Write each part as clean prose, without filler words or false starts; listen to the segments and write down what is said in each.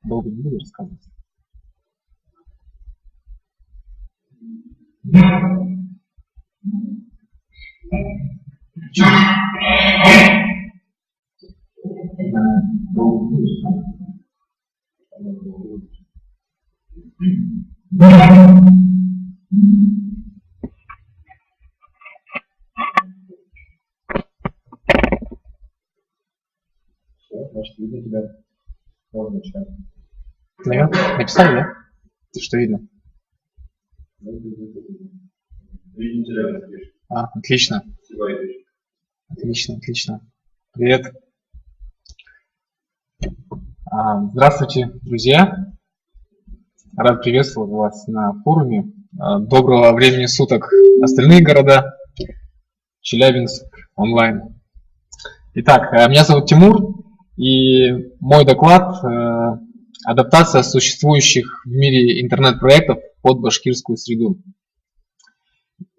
долго не буду рассказывать. Значит, видно тебя. Можно начать. Написали, да? Что видно? Отлично. Отлично. Привет. Здравствуйте, друзья. Рад приветствовать вас на форуме. Доброго времени суток остальные города. Челябинск онлайн. Итак, меня зовут Тимур, и мой доклад – адаптация существующих в мире интернет-проектов под башкирскую среду.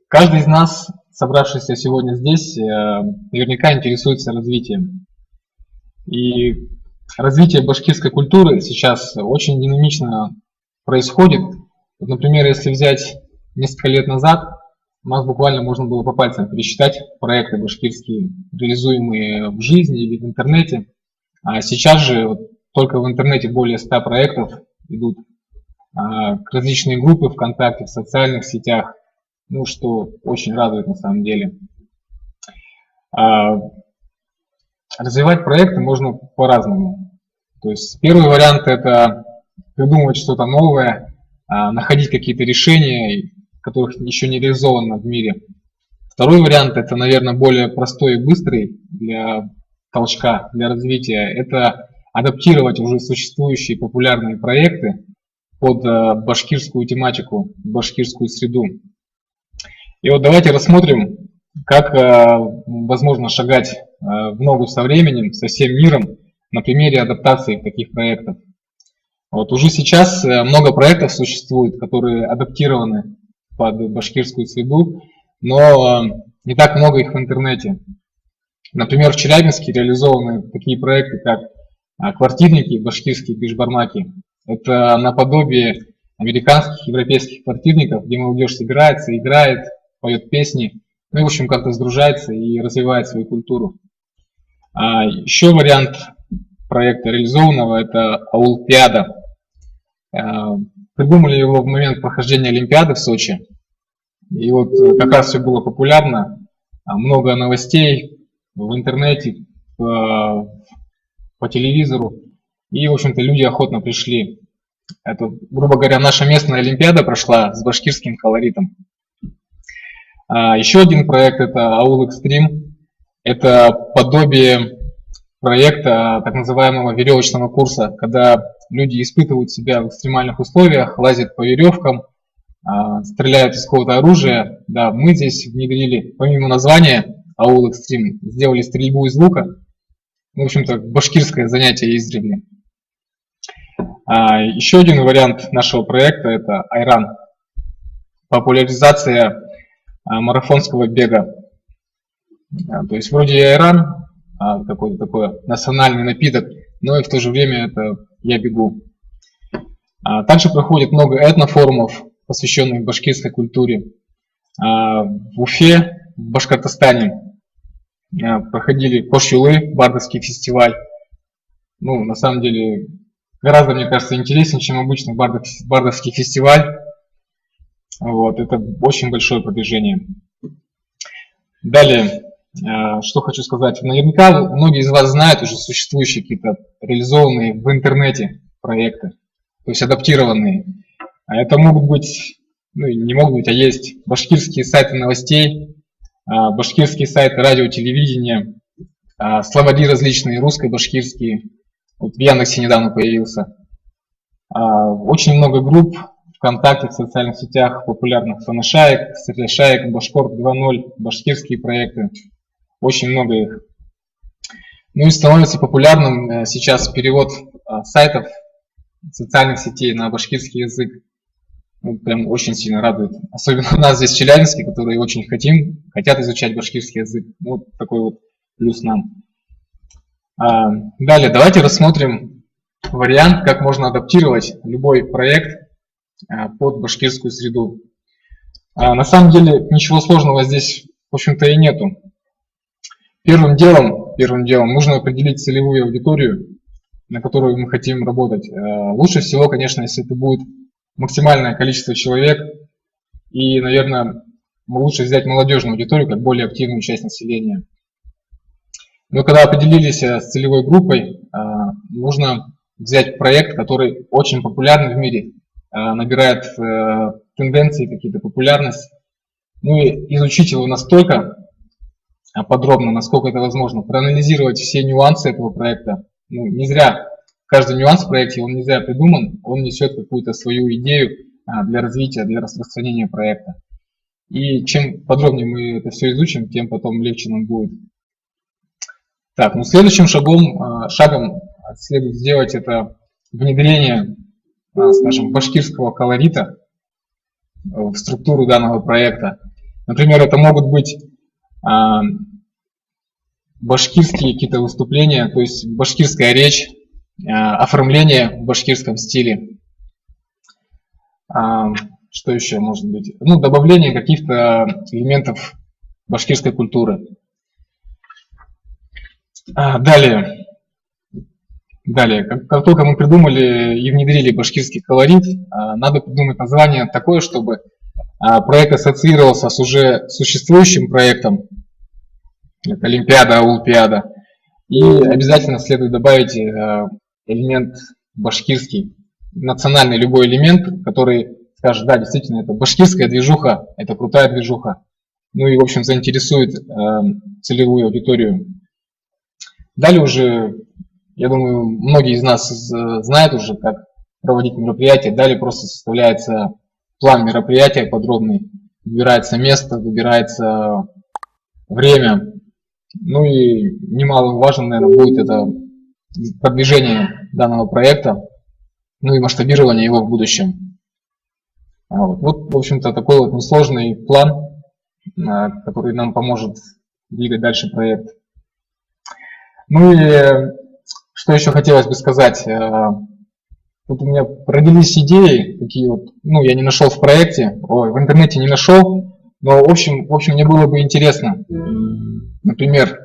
Каждый из нас, собравшийся сегодня здесь, наверняка интересуется развитием. И развитие башкирской культуры сейчас очень динамично происходит. Вот, например, если взять несколько лет назад, у нас буквально можно было по пальцам пересчитать проекты башкирские, реализуемые в жизни или в интернете. А сейчас же вот, только в интернете более 100 проектов идут, различные группы ВКонтакте, в социальных сетях, ну, что очень радует на самом деле. Развивать проекты можно по-разному. То есть первый вариант – это придумывать что-то новое, находить какие-то решения, которых еще не реализовано в мире. Второй вариант – это, наверное, более простой и быстрый для толчка, для развития. Это адаптировать уже существующие популярные проекты под башкирскую тематику, башкирскую среду. И вот давайте рассмотрим, как возможно шагать в ногу со временем, со всем миром на примере адаптации таких проектов. Вот уже сейчас много проектов существует, которые адаптированы под башкирскую среду, но не так много их в интернете. Например, в Челябинске реализованы такие проекты, как квартирники, башкирские бишбармаки. Это наподобие американских, европейских квартирников, где молодежь собирается, играет, поет песни, ну и, в общем, как-то сдружается и развивает свою культуру. Еще вариант проекта реализованного – это Аулпиада. Придумали его в момент прохождения Олимпиады в Сочи. И вот как раз все было популярно, много новостей в интернете, по телевизору. И, в общем-то, люди охотно пришли. Это, грубо говоря, наша местная Олимпиада прошла с башкирским колоритом. Еще один проект – это Аул Экстрим. Это подобие проекта так называемого веревочного курса, когда люди испытывают себя в экстремальных условиях, лазят по веревкам, стреляют из какого-то оружия. Да, мы здесь внедрили, помимо названия Аул Экстрим, сделали стрельбу из лука. В общем-то, башкирское занятие издревле. Еще один вариант нашего проекта – это Айран. Популяризация марафонского бега. То есть вроде и Айран, какой-то такой национальный напиток, но и в то же время это я бегу. Также проходит много этнофорумов, посвященных башкирской культуре. В Уфе, в Башкортостане проходили Кош-Юлы, бардовский фестиваль. Ну, на самом деле, гораздо, мне кажется, интереснее, чем обычный бардовский фестиваль. Вот, это очень большое продвижение. Далее, что хочу сказать. Наверняка многие из вас знают уже существующие какие-то реализованные в интернете проекты, то есть адаптированные. Это могут быть, ну не могут быть, а есть башкирские сайты новостей, башкирские сайты радио, телевидения, словари различные, русско-башкирские. Вот в Яндексе недавно появился. Очень много групп ВКонтакте, в социальных сетях популярных: Фанашаек, Сырляшаек, Башкорт 2.0, башкирские проекты. Очень много их. Ну и становится популярным сейчас перевод сайтов социальных сетей на башкирский язык. Ну, прям очень сильно радует. Особенно у нас здесь в Челябинске, которые очень хотят изучать башкирский язык. Вот такой вот плюс нам. Далее давайте рассмотрим вариант, как можно адаптировать любой проект под башкирскую среду. На самом деле ничего сложного здесь, в общем-то, и нету. Первым делом нужно определить целевую аудиторию, на которую мы хотим работать. Лучше всего, конечно, если это будет максимальное количество человек, и, наверное, лучше взять молодежную аудиторию как более активную часть населения. Но когда определились с целевой группой, нужно взять проект, который очень популярный в мире, набирает тенденции, какие-то популярность, ну и изучить его настолько подробно, насколько это возможно, проанализировать все нюансы этого проекта. Ну, не зря, каждый нюанс в проекте, он не зря придуман, он несет какую-то свою идею для развития, для распространения проекта. И чем подробнее мы это все изучим, тем потом легче нам будет. Так, ну следующим шагом следует сделать это внедрение, скажем, башкирского колорита в структуру данного проекта. Например, это могут быть башкирские какие-то выступления, то есть башкирская речь, оформление в башкирском стиле. Что еще может быть? Ну, добавление каких-то элементов башкирской культуры. Далее, как только мы придумали и внедрили башкирский колорит, надо придумать название такое, чтобы проект ассоциировался с уже существующим проектом, это Олимпиада, Аулпиада, и обязательно следует добавить элемент башкирский, национальный любой элемент, который скажет, да, действительно, это башкирская движуха, это крутая движуха, ну и, в общем, заинтересует целевую аудиторию. Далее уже, я думаю, многие из нас знают уже, как проводить мероприятие. Далее просто составляется план мероприятия подробный, выбирается место, выбирается время. Ну и немаловажно, наверное, будет это продвижение данного проекта, ну и масштабирование его в будущем. Вот в общем-то, такой вот несложный план, который нам поможет двигать дальше проект. Ну и что еще хотелось бы сказать. Вот у меня родились идеи, такие вот, ну, я не нашел в проекте, в интернете не нашел, но в общем, мне было бы интересно. Например,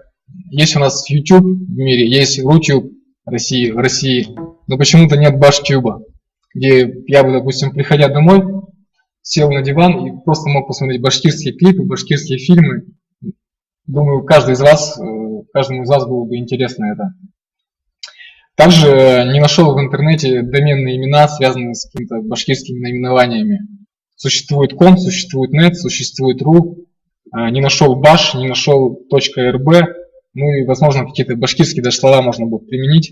есть у нас YouTube в мире, есть Рутюб в России, но почему-то нет Баштюба, где я бы, допустим, приходя домой, сел на диван и просто мог посмотреть башкирские клипы, башкирские фильмы. Думаю, каждому из вас было бы интересно это. Также не нашел в интернете доменные имена, связанные с какими-то башкирскими наименованиями. Существует ком, существует нет, существует ру. Не нашел баш, не нашел .rb. Ну и, возможно, какие-то башкирские даже слова можно будет применить.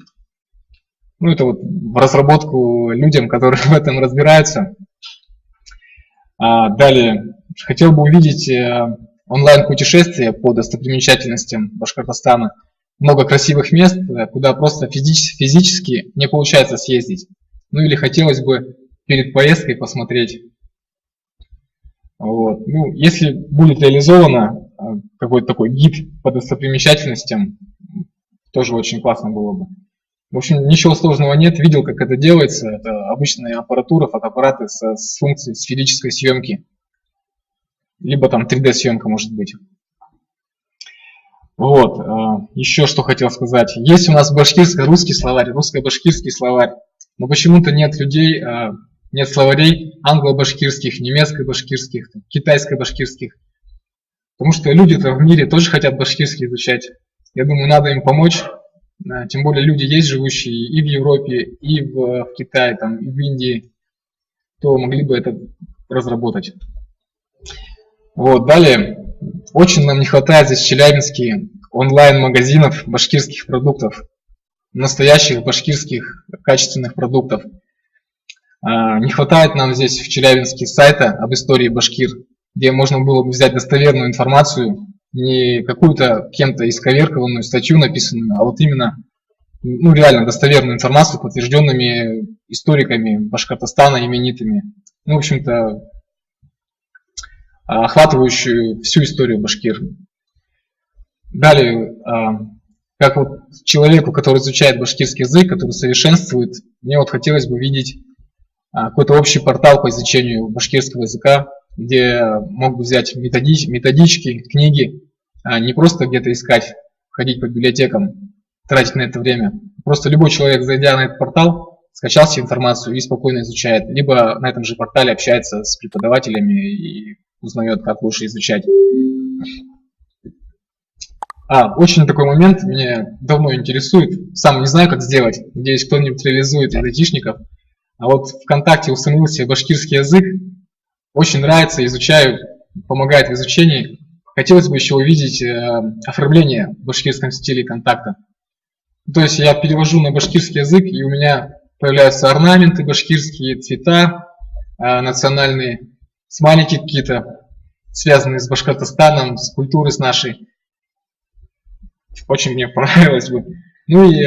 Ну, это вот в разработку людям, которые в этом разбираются. Далее, хотел бы увидеть онлайн-путешествия по достопримечательностям Башкортостана. Много красивых мест, куда просто физически не получается съездить. Ну или хотелось бы перед поездкой посмотреть. Вот. Ну, если будет реализовано какой-то такой гид по достопримечательностям, тоже очень классно было бы. В общем, ничего сложного нет, видел, как это делается. Это обычная аппаратура, фотоаппараты с функцией сферической съемки. Либо там 3D-съемка может быть. Вот, еще что хотел сказать. Есть у нас башкирско-русский словарь, русско-башкирский словарь, но почему-то нет людей, нет словарей англо-башкирских, немецко-башкирских, китайско-башкирских. Потому что люди-то в мире тоже хотят башкирский изучать. Я думаю, надо им помочь. Тем более люди есть, живущие и в Европе, и в Китае, там, и в Индии, то могли бы это разработать. Вот, далее. Очень нам не хватает здесь в Челябинске онлайн-магазинов башкирских продуктов, настоящих башкирских качественных продуктов. Не хватает нам здесь в Челябинске сайта об истории башкир, где можно было бы взять достоверную информацию, не какую-то кем-то исковеркованную статью написанную, а вот именно, ну, реально достоверную информацию, подтвержденными историками Башкортостана именитыми. Ну, в общем-то, охватывающую всю историю башкир. Далее, как вот человеку, который изучает башкирский язык, который совершенствует, мне вот хотелось бы видеть какой-то общий портал по изучению башкирского языка, где мог бы взять методички, книги, не просто где-то искать, ходить по библиотекам, тратить на это время. Просто любой человек, зайдя на этот портал, скачал себе информацию и спокойно изучает. Либо на этом же портале общается с преподавателями и узнает, как лучше изучать. Очень такой момент меня давно интересует. Сам не знаю, как сделать. Надеюсь, кто-нибудь реализует из айтишников. А вот ВКонтакте установил себе башкирский язык. Очень нравится, изучаю, помогает в изучении. Хотелось бы еще увидеть оформление в башкирском стиле контакта. То есть я перевожу на башкирский язык, и у меня появляются орнаменты башкирские, цвета национальные, смайлики какие-то, связанные с Башкортостаном, с культурой с нашей. Очень мне понравилось бы. Ну и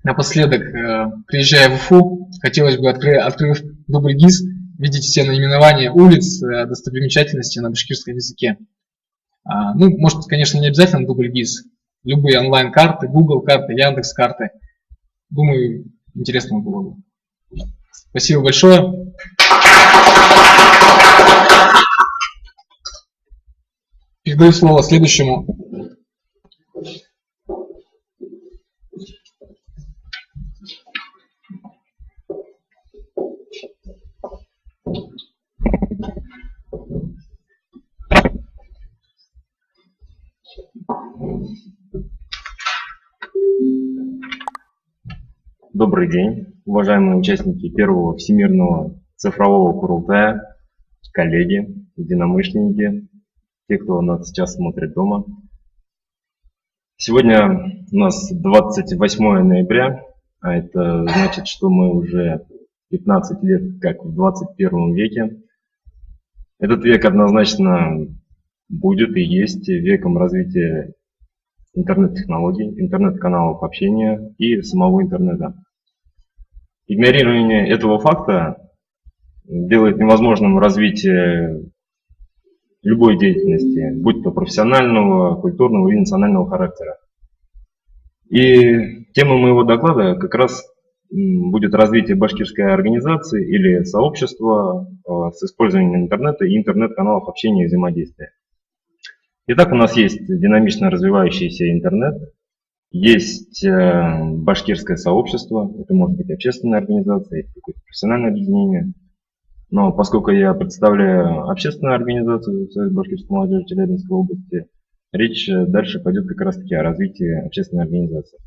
напоследок, приезжая в Уфу, хотелось бы, открыв дубль ГИС, видеть все наименования улиц, достопримечательностей на башкирском языке. Ну, может, конечно, не обязательно дубль ГИС. Любые онлайн-карты, Google карты, Яндекс карты. Думаю, интересно было бы. Спасибо большое. Передаю слово следующему. Добрый день, уважаемые участники первого всемирного цифрового Курултая, коллеги, единомышленники, те, кто нас сейчас смотрит дома. Сегодня у нас 28 ноября, а это значит, что мы уже 15 лет как в 21 веке. Этот век однозначно будет и есть веком развития интернет-технологий, интернет-каналов общения и самого интернета. Игнорирование этого факта делает невозможным развитие любой деятельности, будь то профессионального, культурного или национального характера. И тема моего доклада как раз будет развитие башкирской организации или сообщества с использованием интернета и интернет-каналов общения и взаимодействия. Итак, у нас есть динамично развивающийся интернет, есть башкирское сообщество, это может быть общественная организация, какое-то профессиональное объединение. Но поскольку я представляю общественную организацию Союз башкирской молодежи Челябинской области, речь дальше пойдет как раз таки о развитии общественной организации.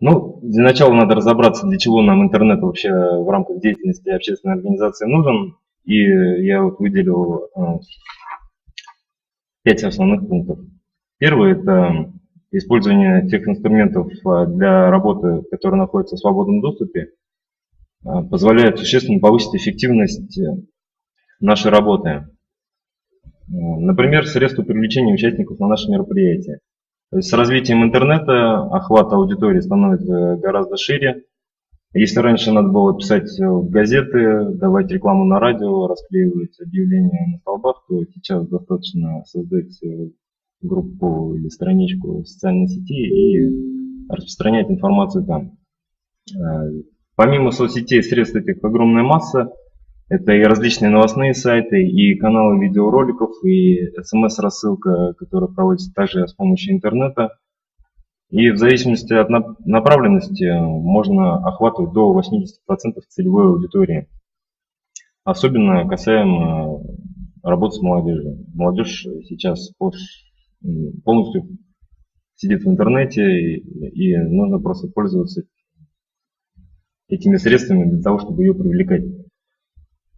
Ну, для начала надо разобраться, для чего нам интернет вообще в рамках деятельности общественной организации нужен. И я вот выделил 5 основных пунктов. Первый – это использование тех инструментов для работы, которые находятся в свободном доступе, позволяет существенно повысить эффективность нашей работы. Например, средства привлечения участников на наши мероприятия. То есть с развитием интернета охват аудитории становится гораздо шире. Если раньше надо было писать в газеты, давать рекламу на радио, расклеивать объявления на столбах, то сейчас достаточно создать группу или страничку в социальной сети и распространять информацию там. Помимо соцсетей, средств этих огромная масса. Это и различные новостные сайты, и каналы видеороликов, и смс-рассылка, которая проводится также с помощью интернета. И в зависимости от направленности можно охватывать до 80% целевой аудитории. Особенно касаемо работы с молодежью. Молодежь сейчас полностью сидит в интернете, и нужно просто пользоваться этими средствами для того, чтобы ее привлекать.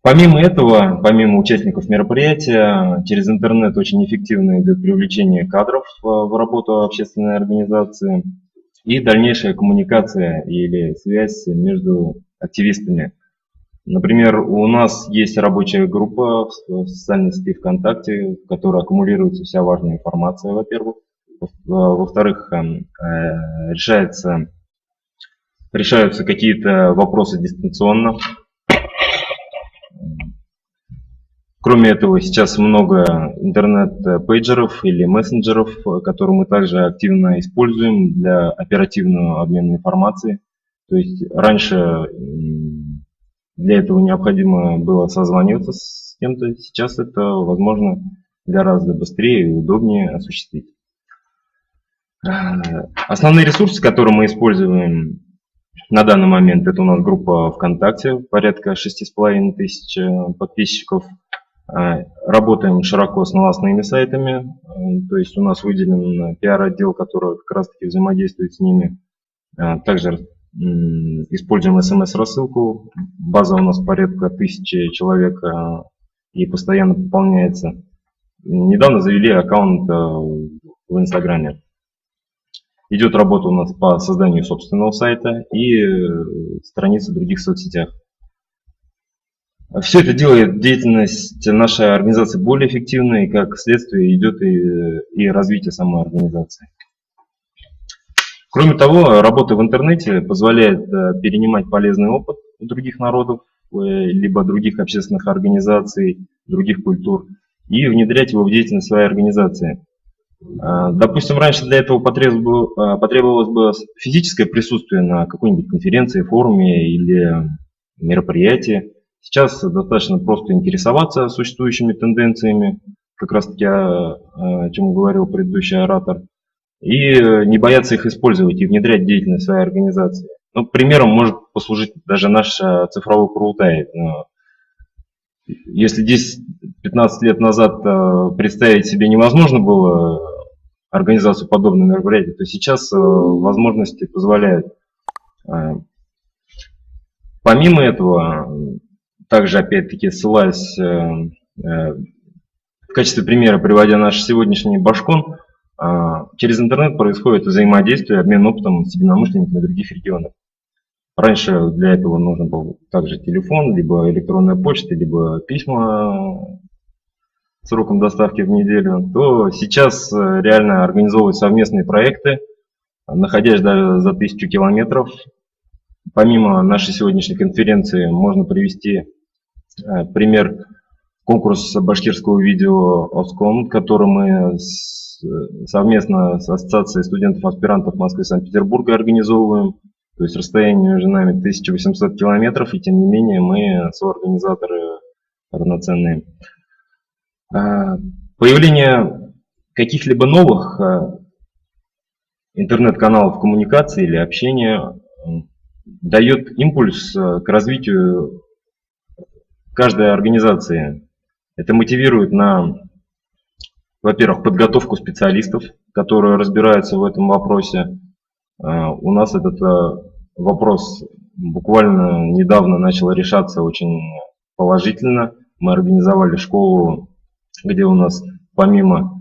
Помимо этого, помимо участников мероприятия, через интернет очень эффективно идет привлечение кадров в работу общественной организации и дальнейшая коммуникация или связь между активистами. Например, у нас есть рабочая группа в социальной сети ВКонтакте, в которой аккумулируется вся важная информация, во-первых. Во-вторых, решаются какие-то вопросы дистанционно. Кроме этого, сейчас много интернет-пейджеров или мессенджеров, которые мы также активно используем для оперативного обмена информацией. То есть раньше для этого необходимо было созваниваться с кем-то, сейчас это возможно гораздо быстрее и удобнее осуществить. Основные ресурсы, которые мы используем на данный момент, это у нас группа ВКонтакте, порядка 6500 подписчиков. Работаем широко с новостными сайтами, то есть у нас выделен пиар-отдел, который как раз таки взаимодействует с ними. Также используем смс-рассылку, база у нас порядка 1000 человек и постоянно пополняется. Недавно завели аккаунт в Инстаграме. Идет работа у нас по созданию собственного сайта и страниц в других соцсетях. Все это делает деятельность нашей организации более эффективной, и как следствие идет и развитие самой организации. Кроме того, работа в интернете позволяет перенимать полезный опыт у других народов, либо других общественных организаций, других культур, и внедрять его в деятельность своей организации. Допустим, раньше для этого потребовалось бы физическое присутствие на какой-нибудь конференции, форуме или мероприятии. Сейчас достаточно просто интересоваться существующими тенденциями, как раз таки о чем говорил предыдущий оратор, и не бояться их использовать и внедрять в деятельность своей организации. Ну, примером может послужить даже наш цифровой Курултай. Если 10-15 лет назад представить себе невозможно было организацию подобных мероприятий, то сейчас возможности позволяют. Помимо этого, также опять-таки ссылаясь в качестве примера, приводя наш сегодняшний Башкон, через интернет происходит взаимодействие, обмен опытом с единомышленниками других регионов. Раньше для этого нужен был также телефон, либо электронная почта, либо письма сроком доставки в неделю, то сейчас реально организовывать совместные проекты, находясь даже за 1000 километров. Помимо нашей сегодняшней конференции можно привести пример конкурса башкирского видео «Оском», который мы совместно с Ассоциацией студентов-аспирантов Москвы и Санкт-Петербурга организовываем. То есть расстояние между нами 1800 километров, и тем не менее мы соорганизаторы равноценные. Появление каких-либо новых интернет-каналов коммуникации или общения дает импульс к развитию каждой организации. Это мотивирует на, во-первых, подготовку специалистов, которые разбираются в этом вопросе. У нас этот вопрос буквально недавно начал решаться очень положительно. Мы организовали школу, где у нас помимо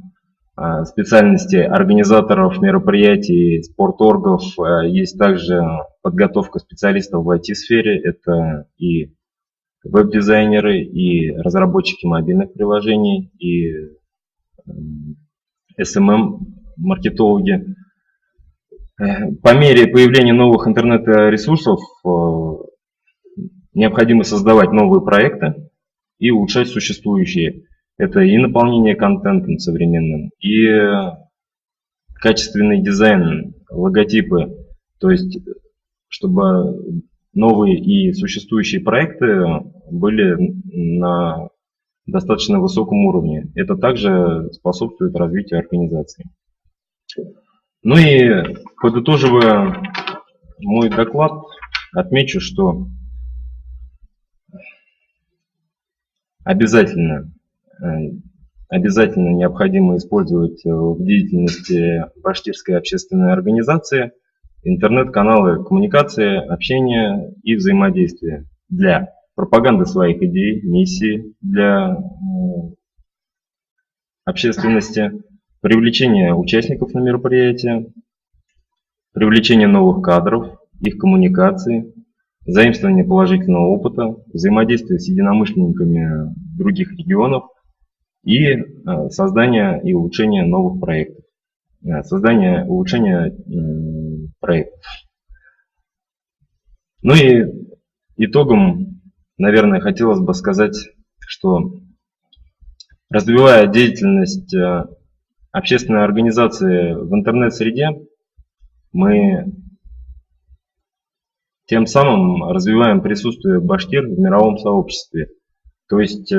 специальности организаторов мероприятий, спорторгов, есть также подготовка специалистов в IT-сфере. Это и веб-дизайнеры, и разработчики мобильных приложений, и SMM-маркетологи. По мере появления новых интернет-ресурсов необходимо создавать новые проекты и улучшать существующие. Это и наполнение контентом современным, и качественный дизайн, логотипы. То есть, чтобы новые и существующие проекты были на достаточно высоком уровне. Это также способствует развитию организации. Ну и подытоживая мой доклад, отмечу, что обязательно необходимо использовать в деятельности башкирской общественной организации интернет-каналы коммуникации, общения и взаимодействия для пропаганды своих идей, миссий для общественности, привлечения участников на мероприятия, привлечения новых кадров, их коммуникации, заимствование положительного опыта, взаимодействие с единомышленниками других регионов и создание и улучшение новых проектов. Улучшение проектов. Ну и итогом, наверное, хотелось бы сказать, что развивая деятельность общественной организации в интернет-среде, мы тем самым развиваем присутствие башкир в мировом сообществе, то есть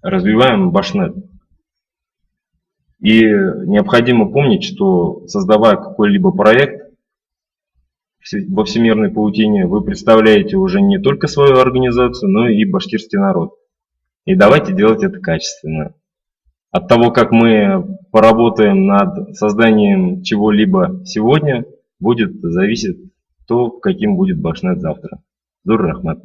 развиваем Башнет. И необходимо помнить, что создавая какой-либо проект во всемирной паутине, вы представляете уже не только свою организацию, но и башкирский народ. И давайте делать это качественно. От того, как мы поработаем над созданием чего-либо сегодня, будет зависеть то, каким будет Башнет завтра. Дур Рахмат.